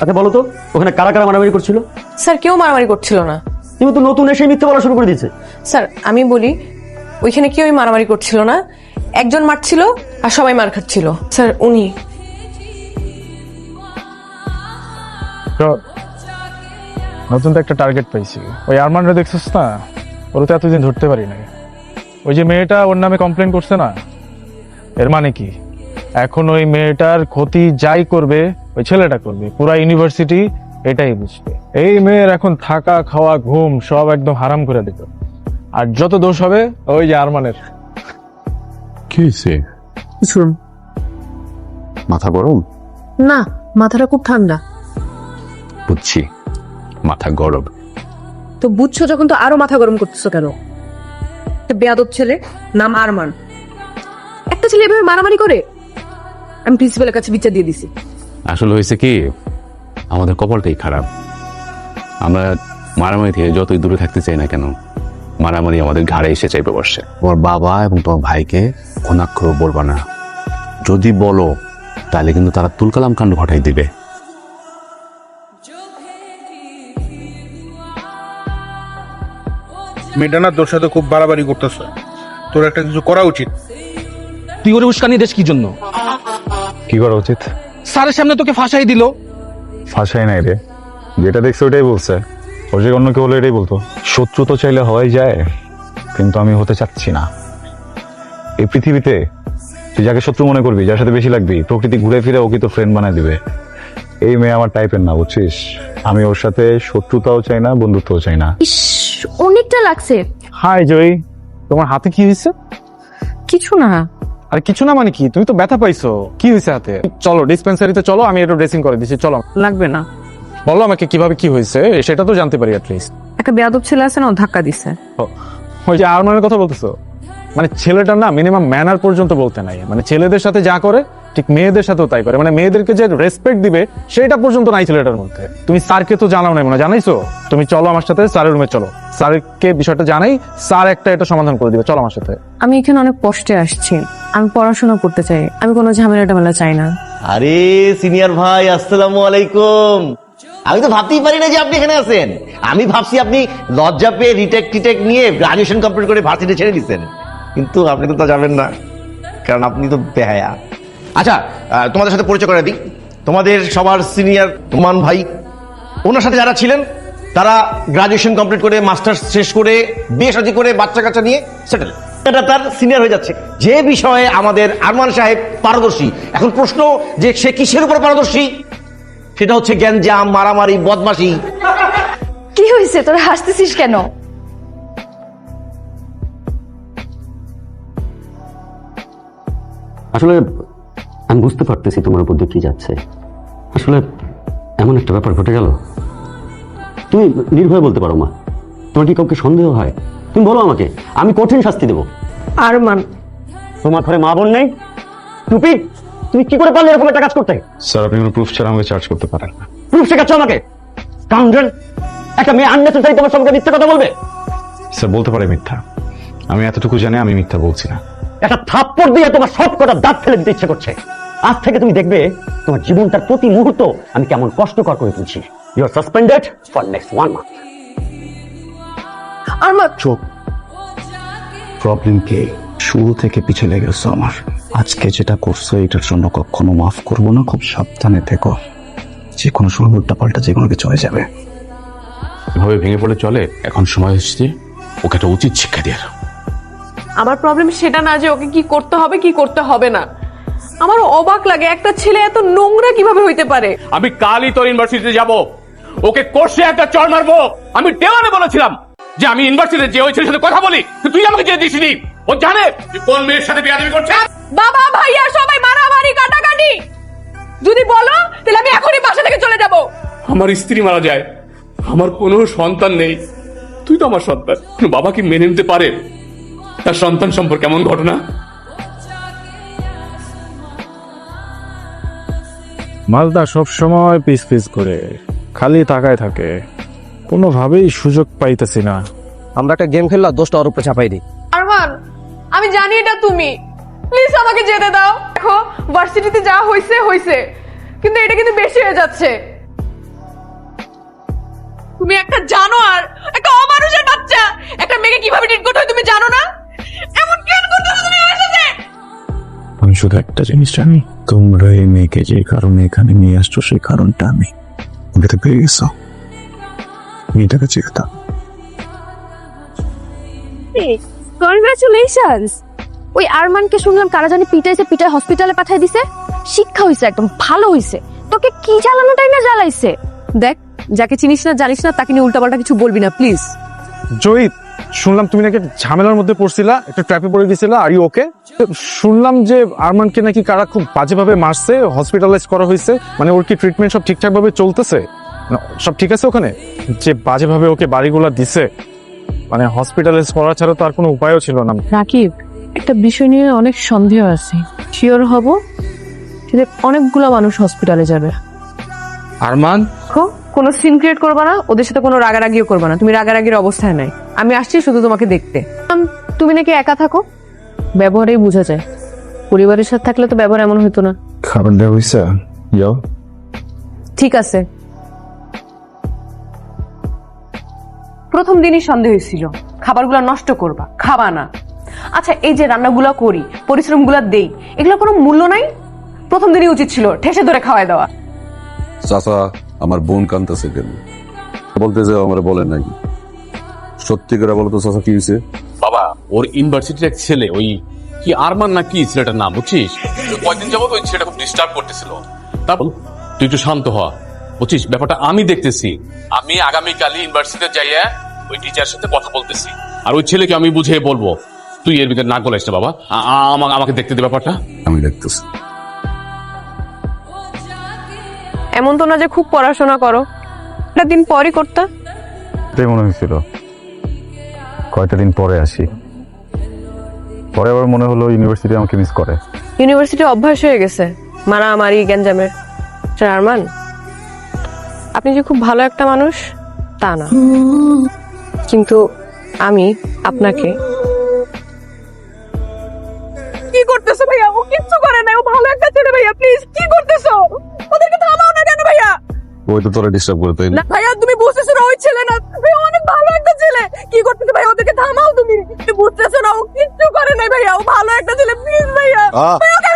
আচ্ছা বলো তো, ওখানে কারা কারা মারামারি করছিল? স্যার কেউ মারামারি করছিল না। তুমি তো নতুন এসে মিথ্যে বলা শুরু করে দিয়েছে। স্যার আমি বলি, ওইখানে কেউই মারামারি করছিল না, একজন মারছিল আর সবাই মার খাচ্ছিল। স্যার উনি। নতুন তো একটা টার্গেট পাইছি। ওই আরমানরা দেখছিস না, ওর তো এতদিন ধরতে পারি নাই। ওই যে মেয়েটা ওর নামে কমপ্লেন করছে না, এর মানে কি এখন ওই মেয়েটার ক্ষতি যাই করবে ওই ছেলেটা করবে, পুরা ইউনিভার্সিটি এটাই বুঝবে। এই মেয়ের এখন থাকা খাওয়া ঘুম সব একদম হারাম করে দেবে। আর যত দোষ হবে ওই যে আরমানের। কি হয়েছে? মাথা গরম? না, মাথাটা খুব ঠান্ডা। বুঝছি, মাথা গরম। তো বুঝছো যখন, তো আরো মাথা গরম করতেছো কেন? একটা বেয়াদব ছেলে, নাম আরমান, একটা ছেলে এভাবে মারামারি করে। আমি প্রিন্সিপালের কাছে বিচার দিয়ে দিছি। আসলে হয়েছে কি, আমাদের কপালটাই খারাপ। আমরা মারামারি থেকে যতই দূরে থাকতে চাই না কেন, মারামারি আমাদের ঘাড়ে এসে চাইবে বসে। তোমার বাবা এবং তোমার ভাইকে অনাক্ষর বলবা না। যদি বলো তাহলে কিন্তু তারা তুলকালাম কাণ্ড ঘটাই দিবে। মেয়েটা না তোর সাথে খুব বাড়াবাড়ি করতেছে, তোর একটা কিছু করা উচিত। তুই ওরে উস্কানি দেশ কি জন্য? কি করা উচিত? স্যারের সামনে তোকে ফাঁসাই দিল। ফাঁসাই নাই রে, যেটা দেখছে ওটাই বলছে। ও যে অন্য কেউ হলে এটাই বলতো। শত্রু তো চাইলে হওয়াই যায়, কিন্তু আমি হতে চাচ্ছি না। এই পৃথিবীতে তুই যাকে শত্রু মনে করবি, যার সাথে বেশি লাগবি, প্রকৃতি ঘুরে ফিরে ওকে তো ফ্রেন্ড বানায় দিবে। এই মেয়ে আমার টাইপের না, বুঝছিস? আমি ওর সাথে শত্রুতাও চাই না, বন্ধুত্বও চাই না। ইস, অনেকটা লাগছে। হাই জয়ী, তোমার হাতে কি হয়েছে? কিছু না। আর কিছু না মানে কি? তুমি তো ব্যথা পাইছো। কি হয়েছে হাতে? চলো ডিসপেন্সারিতে চলো, আমি একটু ড্রেসিং করে দিচ্ছি। চলো। লাগবে না। বলো আমাকে কিভাবে কি হয়েছে, সেটা তো জানতে পারি অ্যাটলিস্ট। একটা বেয়াদব ছেলে আছে না, ও ধাক্কা দিছে। ওই যে আরমানের কথা বলতেছো, মানে ছেলেটা না মিনিমাম ম্যানার পর্যন্ত বলতে নাই। মানে ছেলেদের সাথে যা করে ঠিক মেয়েদের সাথেও তাই করে। মানে মেয়েদেরকে যে রেসপেক্ট দিবে সেটা পর্যন্ত নাই ছেলেটার মধ্যে। তুমি স্যারকে তো জানাও নাই, মনে জানাইছো? তুমি চলো আমার সাথে স্যারের রুমে, চলো স্যারকে বিষয়টা জানাই, স্যার একটা এটা সমাধান করে দিবে। চলো আমার সাথে। আমি এখানে অনেক কষ্টে আসছি, আমি পড়াশোনা করতে চাই, আমি কোনো ঝামেলা টামেলা চাই না। আরে সিনিয়র ভাই, আসসালামু আলাইকুম। আমি তো ভাবতেই পারি না যে আপনি এখানে আছেন। আমি ভাবছি আপনি লজ্জা পেয়ে রিটেক টিটেক নিয়ে গ্রাজুয়েশন কমপ্লিট করে ভার্সিটি ছেড়ে দিচ্ছেন, কিন্তু আপনি তো তা যাবেন না, কারণ আপনি তো বেহায়া। আচ্ছা, তোমাদের সাথে পরিচয় করে দিই। তোমাদের সবার সিনিয়র নোমান ভাই, ওনার সাথে যারা ছিলেন তারা গ্রাজুয়েশন কমপ্লিট করে মাস্টার্স শেষ করে বিয়ে শাদী করে বাচ্চা কাচ্চা নিয়ে সেটেল। এটা তার সিনিয়র হয়ে যাচ্ছে, যে বিষয়ে আমাদের আরমান সাহেব পারদর্শী। এখন প্রশ্ন যে সে কিসের উপর পারদর্শী, সেটা হচ্ছে গ্যাঞ্জাম, মারামারি, বদমাশি। কি হয়েছে, তোরা হাসতেছিস কেন? আসলে আমি বুঝতে পারতেছি তোমার উপর দিয়ে কি যাচ্ছে। আসলে এমন একটা ব্যাপার ঘটে গেল। তুমি নির্ভয়ে বলতে পারো মা, তোমার কি কাউকে সন্দেহ হয়? তুমি বলো আমাকে, আমি কঠিন শাস্তি দেবো। আরমান, তোমার ঘরে মা বোন নেই? টুপি, তুমি কি করে পারলে এরকম একটা কাজ করতে? স্যার আপনি কোনো প্রুফ ছাড়া আমাকে চার্জ করতে পারেন না। প্রুফ শেখাচ্ছ আমাকে? কাউন্টার, একটা মেয়ে আননেসেসারি তোমার সঙ্গে মিথ্যা কথা বলবে? স্যার বলতে পারে মিথ্যা, আমি এতটুকু জানি আমি মিথ্যা বলছি না। একটা থাপ্পড় দিয়ে তোমার সব কটা দাঁত ফেলে দিতে ইচ্ছে করছে। আজ থেকে তুমি দেখবে তোমার জীবনটার প্রতি মুহূর্ত আমি কেমন কষ্টকর করে তুলছি। You are suspended for next 1 month. Arman, চোখ। প্রবলেম কি? শুরু থেকে পিছিয়ে লেগেছো আমার। আজকে যেটা করছো এটার জন্য কখনো মাফ করবো না। খুব সাবধানে থেকো, যে কোনো সময় উল্টা পাল্টা যে কোনো কিছু হয়ে যাবে। এভাবে ভেঙে পড়ে চলে? এখন সময় হচ্ছে ওকে একটা উচিত শিক্ষা দেওয়ার। আমার প্রবলেম সেটা না যে ওকে কি করতে হবে কি করতে হবে না। আমার অবাক লাগে একটা ছেলে এত নোংরা কিভাবে হইতে পারে। আমি কালই তোর ইউনিভার্সিটিতে যাব, ওকে কোর্সে একটা চড় মারবো। আমি দেওয়ানে বলেছিলাম যে আমি ইউনিভার্সিটিতে যে ওই ছেলের সাথে কথা বলি, তুই আমাকে যেতে দিসনি। ও জানে তুই কোন মেয়ের সাথে বিয়াদবি করছে। বাবা ভাইয়া সবাই মারামারি কাটাকাটি, যদি বলো তাহলে আমি এখনই বাসা থেকে চলে যাব। আমার স্ত্রী মারা যায়, আমার কোনো সন্তান নেই, তুই তো আমার সন্তান। বাবা কি মেনে নিতে পারে তার সন্তান সম্পর্কে এমন ঘটনা? মালদা সব সময় পিস পিস করে খালি তাকায় থাকে, কোনোভাবেই সুযোগ পাইতেছি না। আমরা একটা গেম খেললাম, দোষটা ওর উপরে চাপাই দিই। আরমান, আমি জানি এটা তুমি, প্লিজ আমাকে যেতে দাও। দেখো ভার্সিটিতে যা হয়েছে হয়েছে, কিন্তু এটা কিন্তু বেশি হয়ে যাচ্ছে। তুমি একটা জানোয়ার, একটা অমানুষের বাচ্চা। একটা মেয়েকে কিভাবে ট্রিট করতে হয় তুমি জানো না? এমন কেন করতেছো তুমি আমার সাথে? আমি শুধু একটা জিনিস জানি, তোমরা এই মেয়েকে যে কারণে এখানে নিয়ে আসছো সেই কারণটা আমি তো পেয়ে গেছো। মেয়েটাকে চিন্তা কনগ্রাচুলেশনস। ওই আরমানকে শুনলাম কারা জানি পিটায় হসপিটালে পাঠিয়ে দিছে। শিক্ষা হইছে, একদম ভালো হইছে। তোকে কি জ্বালানোটাই না জ্বালাইছে। দেখ, যাকে চিনিস না জানিস না তাকে নিয়ে উল্টাপাল্টা কিছু বলবি না প্লিজ। জয়ী, শুনলাম তুমি নাকি একটা ঝামেলার মধ্যে পড়ছিলা, একটা ট্র্যাপে পড়ে গেছিলা। Are you okay? শুনলাম যে আরমানকে নাকি কারা খুব বাজেভাবে মারছে, হসপিটালাইজ করা হয়েছে। মানে ওর কি ট্রিটমেন্ট সব ঠিকঠাক ভাবে চলতেছে? না, সব ঠিক আছে ওখানে? যে বাজেভাবে ওকে বাড়িগুলা দিছে, মানে হসপিটালাইজ করা ছাড়া তো আর কোনো উপায়ও ছিল না। রাকিব, একটা বিষয় নিয়ে অনেক সন্দেহ আছে। শিওর হব যে অনেকগুলো মানুষ হসপিটালে যাবে। আরমান, দেখো, কোনো সিন ক্রিয়েট করবা না, ওদের সাথে কোনো রাগারাগিও করবা না। তুমি রাগারাগির অবস্থায় নাই। আমি আসছি শুধু তোমাকে দেখতে। তুমি নাকি একা থাকো, ব্যবহারেই বোঝা যায়। পরিবারের সাথে থাকলে তো ব্যবহার এমন হতো না। খাবার দেওয়া হয়েছে? যাও। ঠিক আছে। প্রথম দিনই সন্দেহ হয়েছিল খাবারগুলো নষ্ট করবা, খাবা না। আচ্ছা, এই যে রান্নাগুলো করি, পরিশ্রমগুলো দেই, এগুলো কোনো মূল্য নাই? প্রথম দিনই উচিত ছিল ঠেসে ধরে খাওয়াই দেওয়া। চাচা, আমার বোন কান্তাছে কেন? বলতে যে আমার বলে নাই, সত্যি করে বলো তো চাচা কি হয়েছে? বাবা, ওর ইউনিভার্সিটির এক ছেলে, ওই কি আরমান না কি ছেলেটার নাম, বুঝছিস? কয়েকদিন যাবত ওই ছেলেটা খুব ডিস্টার্ব করতেছিল। তারপর তুই একটু শান্ত হ, বুঝছিস? ব্যাপারটা আমি দেখতেছি। আমি আগামীকালই ইউনিভার্সিটিতে যাইয়া ওই টিচারের সাথে কথা বলতেছি, আর ওই ছেলেকে আমি বুঝিয়ে বলবো। তুই এর ভিতরে না গলাইস না বাবা, আমাকে দেখতে দে ব্যাপারটা। আমি দেখতেছি। এমন তো না যে খুব পড়াশোনা করো, একটা দিন পরই করতে। তাই মনে হয়েছিল কয়েকটা দিন পরে আসি, পরে আবার মনে হলো ইউনিভার্সিটি আমাকে মিস করে। ইউনিভার্সিটি অভ্যাস হয়ে গেছে মারামারি গ্যাঞ্জামের। আরমান, আপনি যে খুব ভালো একটা মানুষ তা না, কিন্তু আমি আপনাকে। কি করতেছো ভাইয়া? ও কিচ্ছু করে না, ও ভালো একটা ছেলে ভাইয়া। প্লিজ, কি করতেছো? ওদেরকে থামাও না কেন ভাইয়া? ওই তো তোরা ডিস্টার্ব করে, তাই না? না ভাইয়া, তুমি বুঝতেছো না, ওই ছেলে না ভাইয়া, অনেক ভালো একটা ছেলে। কি করতেছো ভাইয়া? ওদেরকে থামাও তুমি। তুমি বুঝতেছো না, ও কিচ্ছু করে নাই ভাইয়া, ও ভালো একটা ছেলে। প্লিজ ভাইয়া, ভাইয়া, ওকে